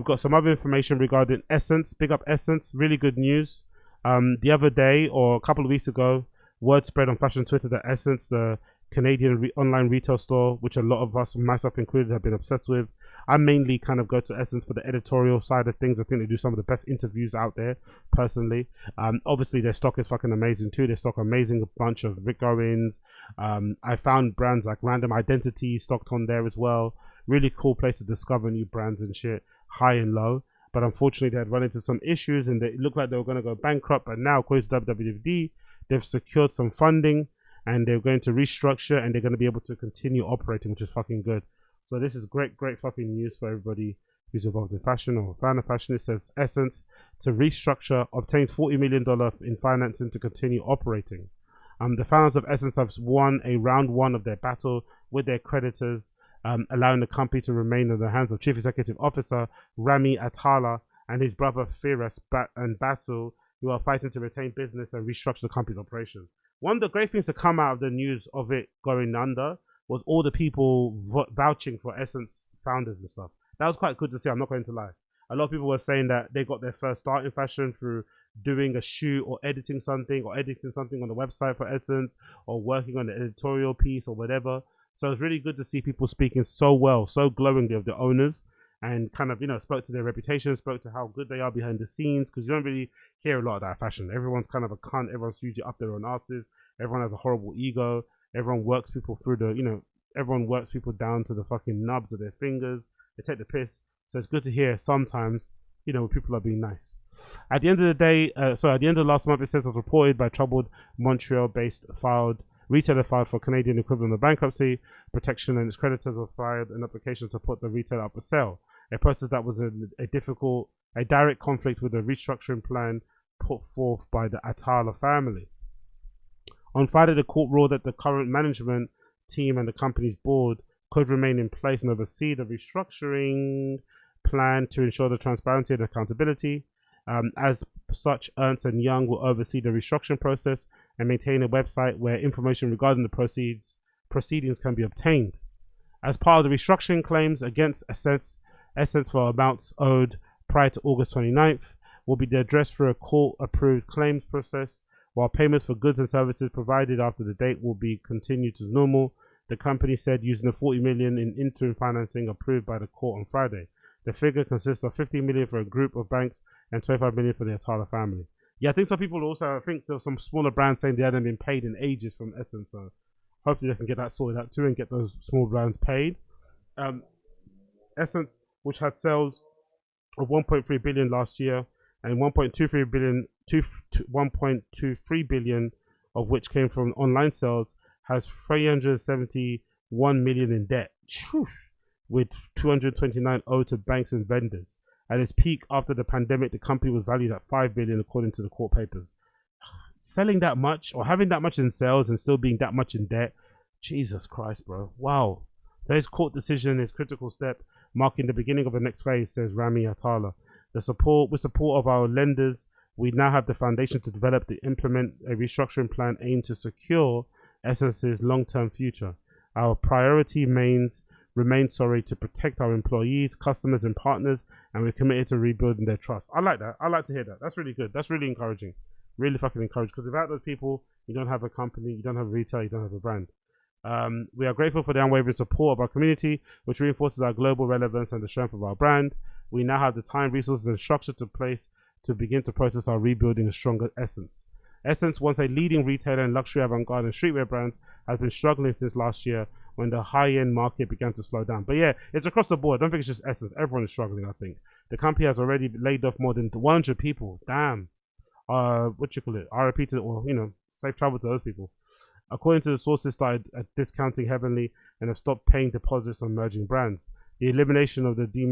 We've got some other information regarding Essence. Big up Essence. Really good news. The other day or a couple of weeks ago, word spread on fashion Twitter that Essence, the Canadian online retail store, which a lot of us, myself included, have been obsessed with. I mainly kind of go to Essence for the editorial side of things. I think they do some of the best interviews out there, personally. Obviously, their stock is fucking amazing too. They stock amazing bunch of Rick Owens. I found brands like Random Identity stocked on there as well. Really cool place to discover new brands and shit, high and low. But unfortunately, they had run into some issues and it looked like they were going to go bankrupt. But now, according to WWD, they've secured some funding and they're going to restructure and they're going to be able to continue operating, which is fucking good. So this is great fucking news for everybody who's involved in fashion or a fan of fashion. It says Essence to restructure obtains $40 million in financing to continue operating. The founders of Essence have won a round one of their battle with their creditors, allowing the company to remain in the hands of Chief Executive Officer Rami Atala and his brother Firas and Basil, who are fighting to retain business and restructure the company's operation. One of the great things to come out of the news of it going under was all the people vouching for Essence founders and stuff. That was quite good to see, I'm not going to lie. A lot of people were saying that they got their first start in fashion through doing a shoot or editing something on the website for Essence or working on the editorial piece or whatever. So it's really good to see people speaking so well, so glowingly of the owners and kind of, you know, spoke to their reputation, spoke to how good they are behind the scenes, because you don't really hear a lot of that fashion. Everyone's kind of a cunt. Everyone's usually up their own asses. Everyone has a horrible ego. Everyone works people through the, you know, everyone works people down to the fucking nubs of their fingers. They take the piss. So it's good to hear sometimes, you know, people are being nice. At the end of the day, at the end of last month, it says as reported by troubled Montreal-based retailer filed for Canadian equivalent of bankruptcy protection, and its creditors have filed an application to put the retailer up for sale. A process that was a direct conflict with the restructuring plan put forth by the Atala family. On Friday, the court ruled that the current management team and the company's board could remain in place and oversee the restructuring plan to ensure the transparency and accountability. As such, Ernst & Young will oversee the restructuring process and maintain a website where information regarding the proceedings can be obtained. As part of the restructuring claims against Essence for amounts owed prior to August 29th will be addressed through a court-approved claims process, while payments for goods and services provided after the date will be continued as normal, the company said, using the $40 million in interim financing approved by the court on Friday. The figure consists of $15 million for a group of banks and $25 million for the Atala family. Yeah, I think some people also, I think there's some smaller brands saying they hadn't been paid in ages from Essence, so hopefully they can get that sorted out too and get those small brands paid. Essence, which had sales of $1.3 billion last year and $1.23 billion of which came from online sales, has $371 million in debt, with $229 owed to banks and vendors. At its peak after the pandemic, the company was valued at $5 billion according to the court papers. Selling that much or having that much in sales and still being that much in debt, Jesus Christ, bro. Wow. Today's court decision is a critical step, marking the beginning of the next phase, says Rami Atala. With support of our lenders, we now have the foundation to develop and implement a restructuring plan aimed to secure Essence's long-term future. Our priority remains to protect our employees, customers, and partners, and we're committed to rebuilding their trust. I like that. I like to hear that. That's really good. That's really encouraging. Really fucking encouraging. Because without those people, you don't have a company, you don't have a retail, you don't have a brand. We are grateful for the unwavering support of our community, which reinforces our global relevance and the strength of our brand. We now have the time, resources, and structure to place to begin to process our rebuilding a stronger Essence. Essence, once a leading retailer in luxury, avant-garde, and streetwear brands, has been struggling since last year when the high-end market began to slow down. But yeah, it's across the board. I don't think it's just Essence. Everyone is struggling, I think. The company has already laid off more than 100 people. Damn. What you call it? RIP to, or, you know, safe travel to those people. According to the sources, started discounting heavily and have stopped paying deposits on emerging brands. The elimination of the de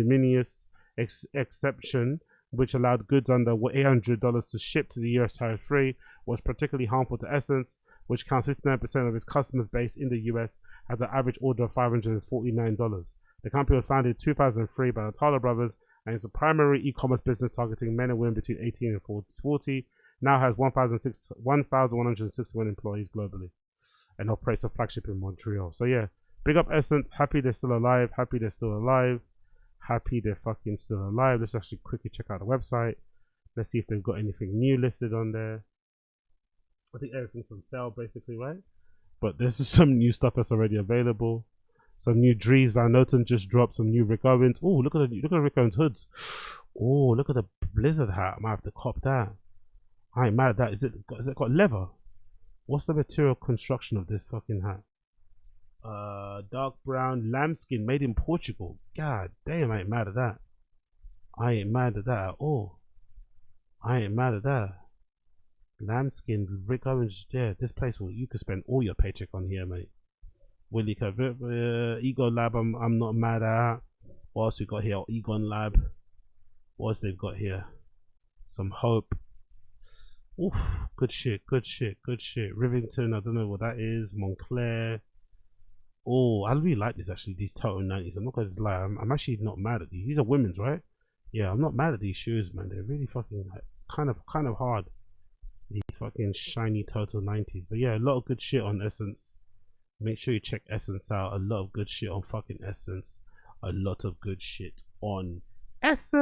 minimis exception, which allowed goods under $800 to ship to the US tariff-free, was particularly harmful to Essence, which counts 59% of its customers base in the US, has an average order of $549. The company was founded in 2003 by the Atala brothers and is a primary e-commerce business targeting men and women between 18 and 40. Now has 1,161 employees globally and operates a flagship in Montreal. So yeah, big up Essence. Happy they're still alive. Happy they're fucking still alive. Let's actually quickly check out the website. Let's see if they've got anything new listed on there. I think everything's on sale basically, right? But there's some new stuff that's already available. Some new Dries Van Noten just dropped some new Rick Owens. Oh, look at the Rick Owens hoods. Oh, look at the Blizzard hat. I might have to cop that. I ain't mad at that. Is it got leather? What's the material construction of this fucking hat? Dark brown lambskin made in Portugal. God damn, I ain't mad at that. I ain't mad at that at all. I ain't mad at that. Lambskin, Rick Owens. Yeah, this place you could spend all your paycheck on here, mate. Willie Ego Lab, I'm not mad at. What else we got here? Egon Lab. What else they've got here? Some Hope. Oof, good shit. Rivington, I don't know what that is. Montclair. Oh, I really like this actually. These Total 90s. I'm not gonna lie. I'm actually not mad at these. These are women's, right? Yeah, I'm not mad at these shoes, man. They're really fucking kind of hard. These fucking shiny Total 90s. But yeah, a lot of good shit on Essence. Make sure you check Essence out. A lot of good shit on fucking Essence. A lot of good shit on Essence.